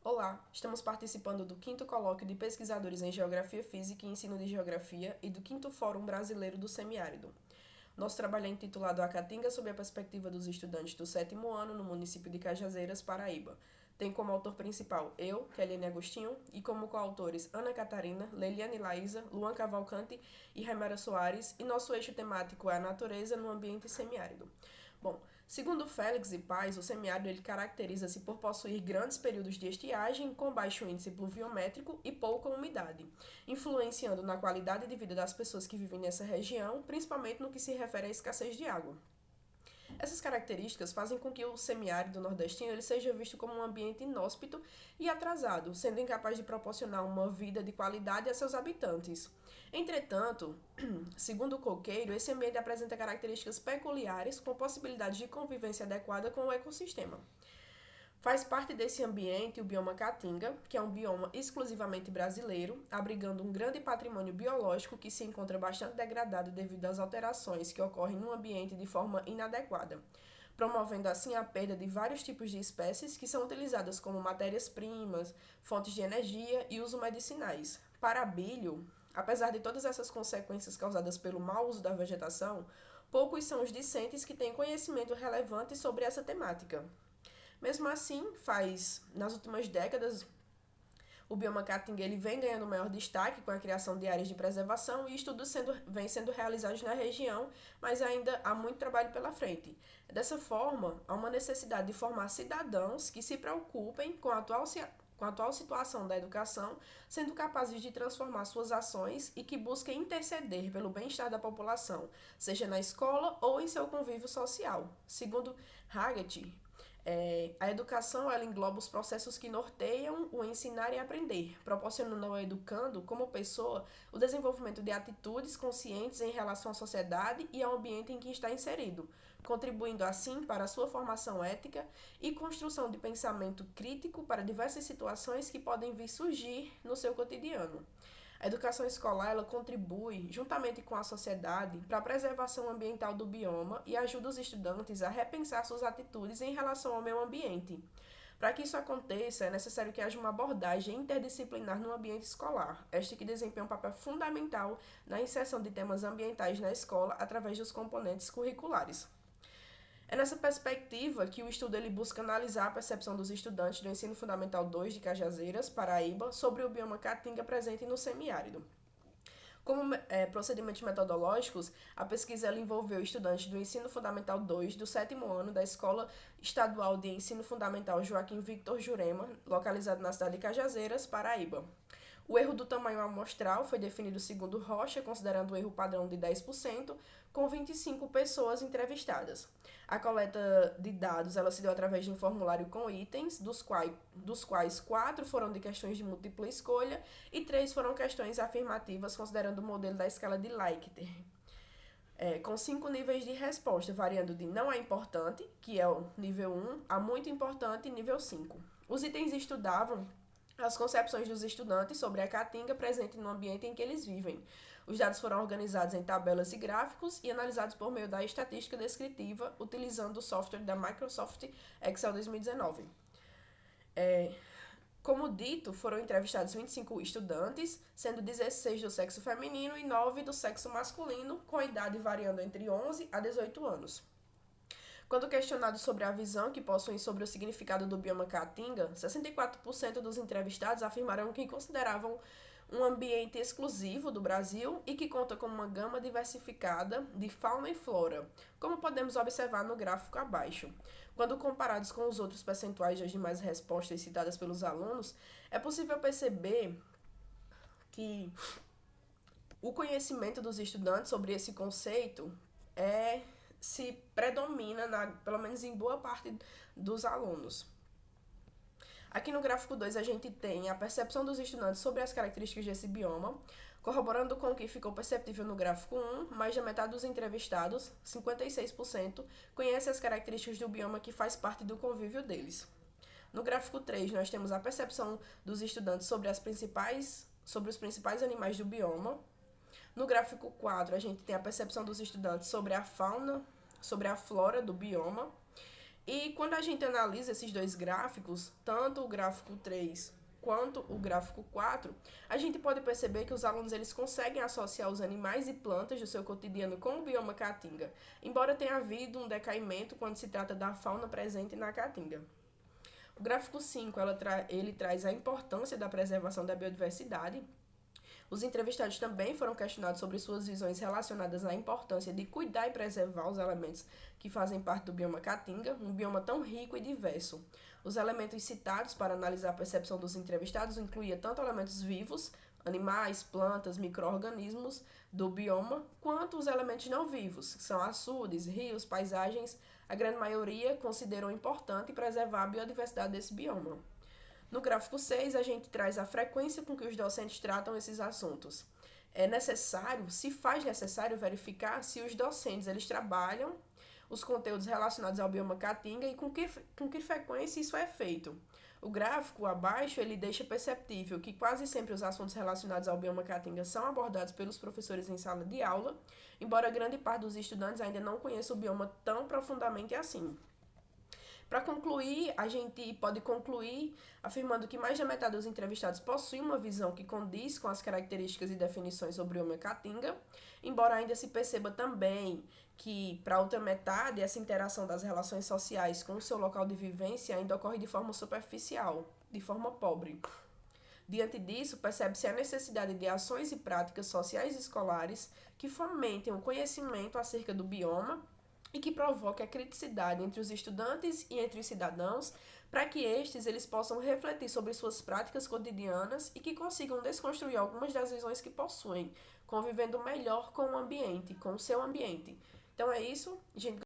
Olá, estamos participando do 5º Colóquio de Pesquisadores em Geografia Física e Ensino de Geografia e do 5º Fórum Brasileiro do Semiárido. Nosso trabalho é intitulado A Caatinga sob a perspectiva dos estudantes do 7º ano no município de Cajazeiras, Paraíba. Tem como autor principal eu, Keliane Agostinho, e como coautores Ana Catarina, Leiliane Laísa, Luan Cavalcante e Raimara Soares, e nosso eixo temático é a natureza no ambiente semiárido. Bom, segundo Félix e Pais, o semiárido ele caracteriza-se por possuir grandes períodos de estiagem com baixo índice pluviométrico e pouca umidade, influenciando na qualidade de vida das pessoas que vivem nessa região, principalmente no que se refere à escassez de água. Essas características fazem com que o semiárido nordestino ele seja visto como um ambiente inóspito e atrasado, sendo incapaz de proporcionar uma vida de qualidade a seus habitantes. Entretanto, segundo o Coqueiro, esse ambiente apresenta características peculiares com possibilidades de convivência adequada com o ecossistema. Faz parte desse ambiente o bioma Caatinga, que é um bioma exclusivamente brasileiro, abrigando um grande patrimônio biológico que se encontra bastante degradado devido às alterações que ocorrem no ambiente de forma inadequada, promovendo assim a perda de vários tipos de espécies que são utilizadas como matérias-primas, fontes de energia e uso medicinais. Para Abílio, apesar de todas essas consequências causadas pelo mau uso da vegetação, poucos são os discentes que têm conhecimento relevante sobre essa temática. Mesmo assim, nas últimas décadas, o bioma Caatinga ele vem ganhando maior destaque com a criação de áreas de preservação e estudos vêm sendo realizados na região, mas ainda há muito trabalho pela frente. Dessa forma, há uma necessidade de formar cidadãos que se preocupem com a atual situação da educação, sendo capazes de transformar suas ações e que busquem interceder pelo bem-estar da população, seja na escola ou em seu convívio social. Segundo Haggett, a educação ela engloba os processos que norteiam o ensinar e aprender, proporcionando ao educando, como pessoa, o desenvolvimento de atitudes conscientes em relação à sociedade e ao ambiente em que está inserido, contribuindo assim para a sua formação ética e construção de pensamento crítico para diversas situações que podem vir surgir no seu cotidiano. A educação escolar ela contribui, juntamente com a sociedade, para a preservação ambiental do bioma e ajuda os estudantes a repensar suas atitudes em relação ao meio ambiente. Para que isso aconteça, é necessário que haja uma abordagem interdisciplinar no ambiente escolar, este que desempenha um papel fundamental na inserção de temas ambientais na escola através dos componentes curriculares. É nessa perspectiva que o estudo ele busca analisar a percepção dos estudantes do Ensino Fundamental 2 de Cajazeiras, Paraíba, sobre o bioma Caatinga presente no semiárido. Como procedimentos metodológicos, a pesquisa ela envolveu estudantes do Ensino Fundamental 2 do 7º ano da Escola Estadual de Ensino Fundamental Joaquim Victor Jurema, localizado na cidade de Cajazeiras, Paraíba. O erro do tamanho amostral foi definido segundo Rocha, considerando o erro padrão de 10%, com 25 pessoas entrevistadas. A coleta de dados ela se deu através de um formulário com itens, dos quais 4 foram de questões de múltipla escolha e 3 foram questões afirmativas, considerando o modelo da escala de Likert. Com 5 níveis de resposta, variando de não é importante, que é o nível 1, a muito importante, nível 5. Os itens estudavam as concepções dos estudantes sobre a Caatinga presente no ambiente em que eles vivem. Os dados foram organizados em tabelas e gráficos e analisados por meio da estatística descritiva, utilizando o software da Microsoft Excel 2019. Como dito, foram entrevistados 25 estudantes, sendo 16 do sexo feminino e 9 do sexo masculino, com a idade variando entre 11 a 18 anos. Quando questionados sobre a visão que possuem sobre o significado do bioma Caatinga, 64% dos entrevistados afirmaram que consideravam um ambiente exclusivo do Brasil e que conta com uma gama diversificada de fauna e flora, como podemos observar no gráfico abaixo. Quando comparados com os outros percentuais das demais respostas citadas pelos alunos, é possível perceber que o conhecimento dos estudantes sobre esse conceito se predomina, pelo menos em boa parte dos alunos. Aqui no gráfico 2 a gente tem a percepção dos estudantes sobre as características desse bioma, corroborando com o que ficou perceptível no gráfico 1, mais da metade dos entrevistados, 56%, conhece as características do bioma que faz parte do convívio deles. No gráfico 3 nós temos a percepção dos estudantes sobre os principais animais do bioma. No gráfico 4 a gente tem a percepção dos estudantes sobre a fauna, sobre a flora do bioma. E quando a gente analisa esses dois gráficos, tanto o gráfico 3 quanto o gráfico 4, a gente pode perceber que os alunos eles conseguem associar os animais e plantas do seu cotidiano com o bioma Caatinga, embora tenha havido um decaimento quando se trata da fauna presente na Caatinga. O gráfico 5 ele traz a importância da preservação da biodiversidade. Os entrevistados também foram questionados sobre suas visões relacionadas à importância de cuidar e preservar os elementos que fazem parte do bioma Caatinga, um bioma tão rico e diverso. Os elementos citados para analisar a percepção dos entrevistados incluíam tanto elementos vivos, animais, plantas, micro-organismos do bioma, quanto os elementos não vivos, que são açudes, rios, paisagens. A grande maioria considerou importante preservar a biodiversidade desse bioma. No gráfico 6, a gente traz a frequência com que os docentes tratam esses assuntos. Se faz necessário verificar se os docentes eles trabalham os conteúdos relacionados ao bioma Caatinga e com que frequência isso é feito. O gráfico abaixo ele deixa perceptível que quase sempre os assuntos relacionados ao bioma Caatinga são abordados pelos professores em sala de aula, embora grande parte dos estudantes ainda não conheça o bioma tão profundamente assim. Para concluir, a gente pode concluir afirmando que mais da metade dos entrevistados possuem uma visão que condiz com as características e definições sobre o bioma Caatinga, embora ainda se perceba também que, para a outra metade, essa interação das relações sociais com o seu local de vivência ainda ocorre de forma superficial, de forma pobre. Diante disso, percebe-se a necessidade de ações e práticas sociais e escolares que fomentem o conhecimento acerca do bioma e que provoque a criticidade entre os estudantes e entre os cidadãos, para que eles possam refletir sobre suas práticas cotidianas e que consigam desconstruir algumas das visões que possuem, convivendo melhor com o ambiente, com o seu ambiente. Então é isso, gente.